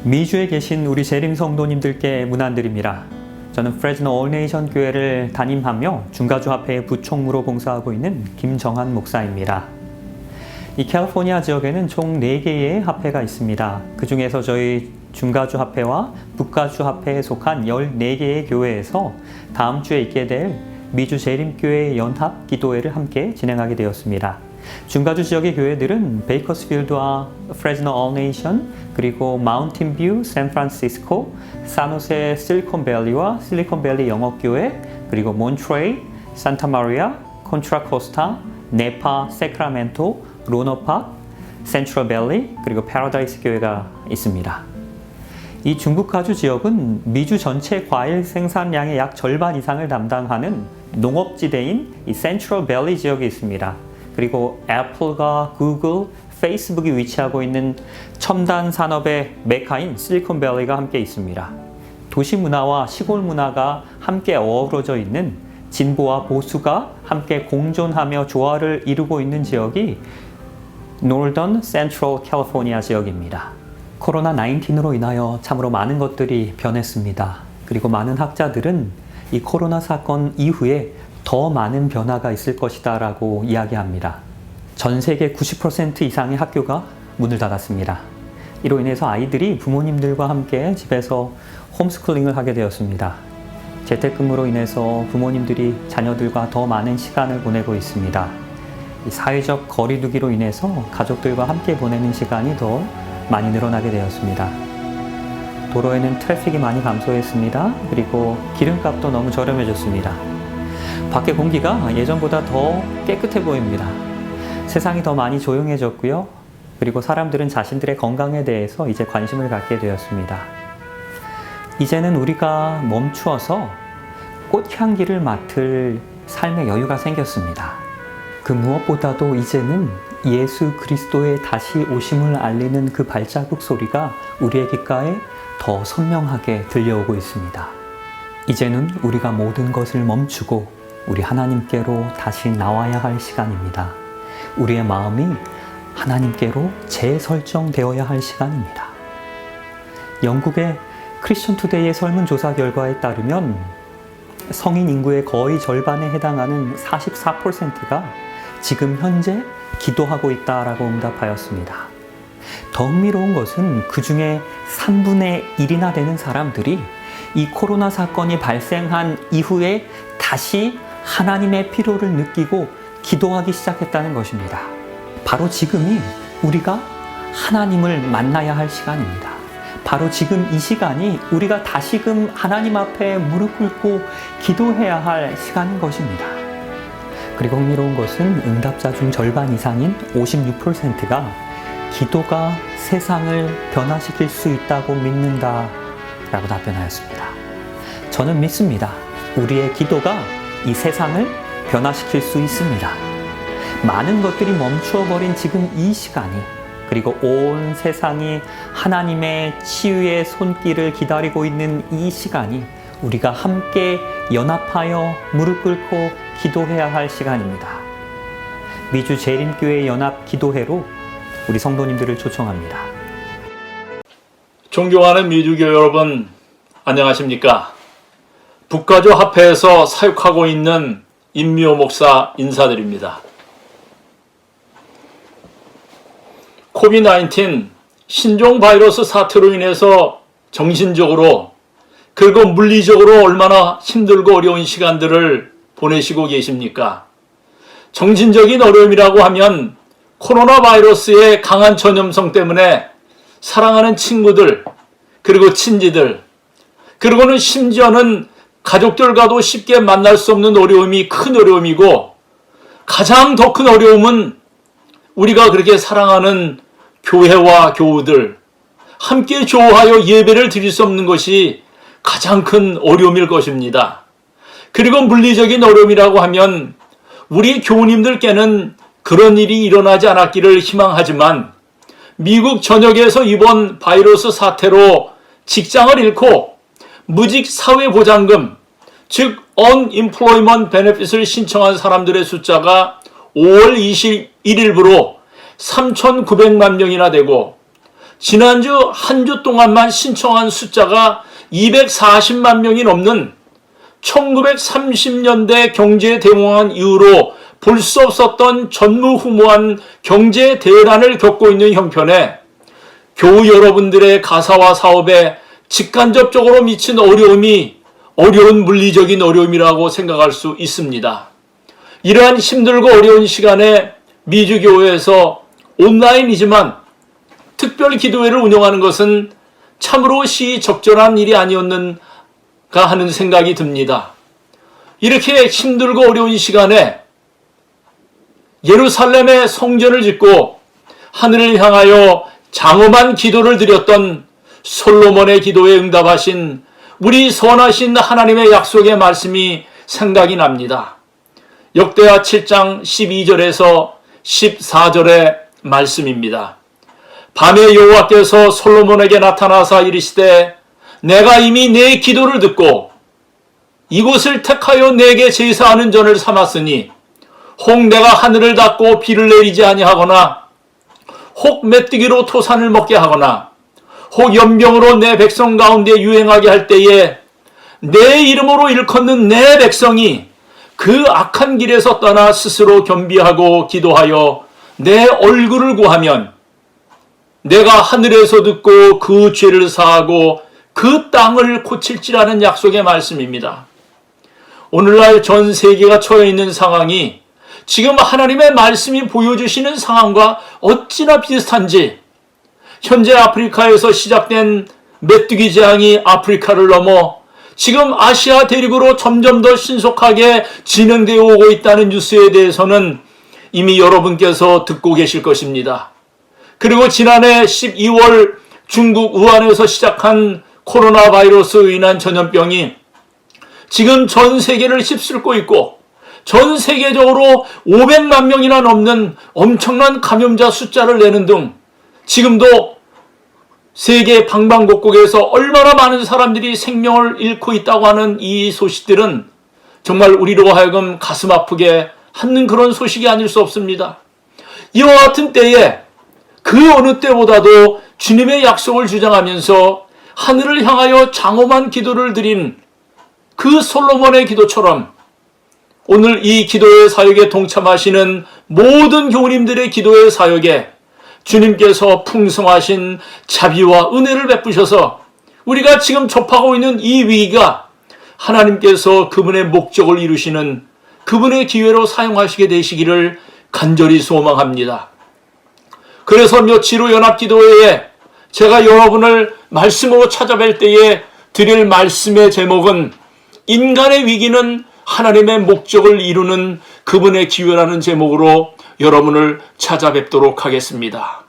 미주에 계신 우리 재림 성도님들께 문안드립니다. 저는 프레즈노 올네이션 교회를 담임하며 중가주합회의 부총무로 봉사하고 있는 김정한 목사입니다. 이 캘리포니아 지역에는 총 4개의 합회가 있습니다. 그 중에서 저희 중가주합회와 북가주합회에 속한 14개의 교회에서 다음 주에 있게 될 미주 재림교회 연합 기도회를 함께 진행하게 되었습니다. 중가주 지역의 교회들은 베이커스필드와 프레즈노 올네이션, 그리고 마운틴뷰, 샌프란시스코, 산호세 실리콘밸리와 실리콘밸리 영어교회, 그리고 몬트레이, 산타마리아, 콘트라코스타, 네파, 세크라멘토, 로너팍, 센트럴밸리, 그리고 패러다이스 교회가 있습니다. 이 중북가주 지역은 미주 전체 과일 생산량의 약 절반 이상을 담당하는 농업지대인 이 센트럴밸리 지역에 있습니다. 그리고 애플과 구글, 페이스북이 위치하고 있는 첨단 산업의 메카인 실리콘밸리가 함께 있습니다. 도시 문화와 시골 문화가 함께 어우러져 있는 진보와 보수가 함께 공존하며 조화를 이루고 있는 지역이 노던 센트럴 캘리포니아 지역입니다. 코로나 19으로 인하여 참으로 많은 것들이 변했습니다. 그리고 많은 학자들은 이 코로나 사건 이후에 더 많은 변화가 있을 것이다 라고 이야기합니다. 전 세계 90% 이상의 학교가 문을 닫았습니다. 이로 인해서 아이들이 부모님들과 함께 집에서 홈스쿨링을 하게 되었습니다. 재택근무로 인해서 부모님들이 자녀들과 더 많은 시간을 보내고 있습니다. 이 사회적 거리두기로 인해서 가족들과 함께 보내는 시간이 더 많이 늘어나게 되었습니다. 도로에는 트래픽이 많이 감소했습니다. 그리고 기름값도 너무 저렴해졌습니다. 밖의 공기가 예전보다 더 깨끗해 보입니다. 세상이 더 많이 조용해졌고요. 그리고 사람들은 자신들의 건강에 대해서 이제 관심을 갖게 되었습니다. 이제는 우리가 멈추어서 꽃향기를 맡을 삶의 여유가 생겼습니다. 그 무엇보다도 이제는 예수 그리스도의 다시 오심을 알리는 그 발자국 소리가 우리의 귓가에 더 선명하게 들려오고 있습니다. 이제는 우리가 모든 것을 멈추고 우리 하나님께로 다시 나와야 할 시간입니다. 우리의 마음이 하나님께로 재설정되어야 할 시간입니다. 영국의 크리스천 투데이의 설문조사 결과에 따르면 성인 인구의 거의 절반에 해당하는 44%가 지금 현재 기도하고 있다라고 응답하였습니다. 더 흥미로운 것은 그 중에 3분의 1이나 되는 사람들이 이 코로나 사건이 발생한 이후에 다시 하나님의 필요를 느끼고 기도하기 시작했다는 것입니다. 바로 지금이 우리가 하나님을 만나야 할 시간입니다. 바로 지금 이 시간이 우리가 다시금 하나님 앞에 무릎 꿇고 기도해야 할 시간인 것입니다. 그리고 흥미로운 것은 응답자 중 절반 이상인 56%가 기도가 세상을 변화시킬 수 있다고 믿는다 라고 답변하였습니다. 저는 믿습니다. 우리의 기도가 이 세상을 변화시킬 수 있습니다. 많은 것들이 멈추어버린 지금 이 시간이, 그리고 온 세상이 하나님의 치유의 손길을 기다리고 있는 이 시간이 우리가 함께 연합하여 무릎 꿇고 기도해야 할 시간입니다. 미주 재림교회 연합 기도회로 우리 성도님들을 초청합니다. 존경하는 미주교회 여러분, 안녕하십니까? 북가주 합회에서 사역하고 있는 임미호 목사 인사드립니다. 코비드-19 신종 바이러스 사태로 인해서 정신적으로 그리고 물리적으로 얼마나 힘들고 어려운 시간들을 보내시고 계십니까? 정신적인 어려움이라고 하면 코로나 바이러스의 강한 전염성 때문에 사랑하는 친구들, 그리고 친지들, 그리고는 심지어는 가족들과도 쉽게 만날 수 없는 어려움이 큰 어려움이고, 가장 더 큰 어려움은 우리가 그렇게 사랑하는 교회와 교우들, 함께 조화하여 예배를 드릴 수 없는 것이 가장 큰 어려움일 것입니다. 그리고 물리적인 어려움이라고 하면 우리 교우님들께는 그런 일이 일어나지 않았기를 희망하지만, 미국 전역에서 이번 바이러스 사태로 직장을 잃고 무직 사회보장금, 즉 Unemployment Benefit을 신청한 사람들의 숫자가 5월 21일부로 3,900만 명이나 되고, 지난주 한 주 동안만 신청한 숫자가 240만 명이 넘는 1930년대 경제 대공황 이후로 볼 수 없었던 전무후무한 경제 대란을 겪고 있는 형편에 교우 여러분들의 가사와 사업에 직간접적으로 미친 어려움이 어려운 물리적인 어려움이라고 생각할 수 있습니다. 이러한 힘들고 어려운 시간에 미주교회에서 온라인이지만 특별 기도회를 운영하는 것은 참으로 시적절한 일이 아니었는가 하는 생각이 듭니다. 이렇게 힘들고 어려운 시간에 예루살렘에 성전을 짓고 하늘을 향하여 장엄한 기도를 드렸던 솔로몬의 기도에 응답하신 우리 선하신 하나님의 약속의 말씀이 생각이 납니다. 역대하 7장 12절에서 14절의 말씀입니다. 밤에 여호와께서 솔로몬에게 나타나사 이르시되 내가 이미 내 기도를 듣고 이곳을 택하여 내게 제사하는 전을 삼았으니 혹 내가 하늘을 닫고 비를 내리지 아니하거나 혹 메뚜기로 토산을 먹게 하거나 혹 연병으로 내 백성 가운데 유행하게 할 때에 내 이름으로 일컫는 내 백성이 그 악한 길에서 떠나 스스로 겸비하고 기도하여 내 얼굴을 구하면 내가 하늘에서 듣고 그 죄를 사하고 그 땅을 고칠지라는 약속의 말씀입니다. 오늘날 전 세계가 처해 있는 상황이 지금 하나님의 말씀이 보여주시는 상황과 어찌나 비슷한지 현재 아프리카에서 시작된 메뚜기 재앙이 아프리카를 넘어 지금 아시아 대륙으로 점점 더 신속하게 진행되어 오고 있다는 뉴스에 대해서는 이미 여러분께서 듣고 계실 것입니다. 그리고 지난해 12월 중국 우한에서 시작한 코로나 바이러스로 인한 전염병이 지금 전 세계를 휩쓸고 있고 전 세계적으로 500만 명이나 넘는 엄청난 감염자 숫자를 내는 등 지금도 세계 방방곡곡에서 얼마나 많은 사람들이 생명을 잃고 있다고 하는 이 소식들은 정말 우리로 하여금 가슴 아프게 하는 그런 소식이 아닐 수 없습니다. 이와 같은 때에 그 어느 때보다도 주님의 약속을 주장하면서 하늘을 향하여 장엄한 기도를 드린 그 솔로몬의 기도처럼 오늘 이 기도의 사역에 동참하시는 모든 교우님들의 기도의 사역에 주님께서 풍성하신 자비와 은혜를 베푸셔서 우리가 지금 접하고 있는 이 위기가 하나님께서 그분의 목적을 이루시는 그분의 기회로 사용하시게 되시기를 간절히 소망합니다. 그래서 며칠 후 연합기도회에 제가 여러분을 말씀으로 찾아뵐 때에 드릴 말씀의 제목은 인간의 위기는 하나님의 목적을 이루는 그분의 기회라는 제목으로 여러분을 찾아뵙도록 하겠습니다.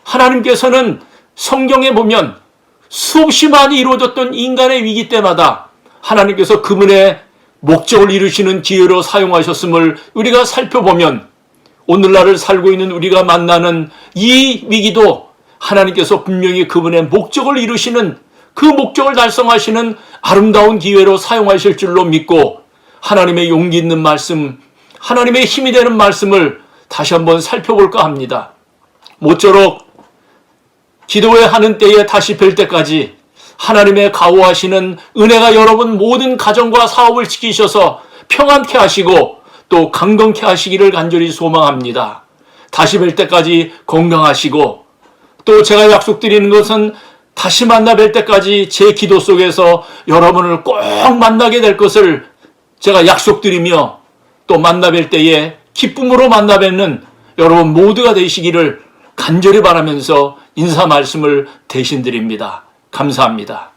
하나님께서는 성경에 보면 수없이 많이 이루어졌던 인간의 위기 때마다 하나님께서 그분의 목적을 이루시는 기회로 사용하셨음을 우리가 살펴보면 오늘날을 살고 있는 우리가 만나는 이 위기도 하나님께서 분명히 그분의 목적을 이루시는 그 목적을 달성하시는 아름다운 기회로 사용하실 줄로 믿고 하나님의 용기 있는 말씀, 하나님의 힘이 되는 말씀을 다시 한번 살펴볼까 합니다. 모쪼록 기도회 하는 때에 다시 뵐 때까지 하나님의 가호하시는 은혜가 여러분 모든 가정과 사업을 지키셔서 평안케 하시고 또 강건케 하시기를 간절히 소망합니다. 다시 뵐 때까지 건강하시고 또 제가 약속드리는 것은 다시 만나 뵐 때까지 제 기도 속에서 여러분을 꼭 만나게 될 것을 제가 약속드리며 또 만나 뵐 때에 기쁨으로 만나 뵙는 여러분 모두가 되시기를 간절히 바라면서 인사 말씀을 대신 드립니다. 감사합니다.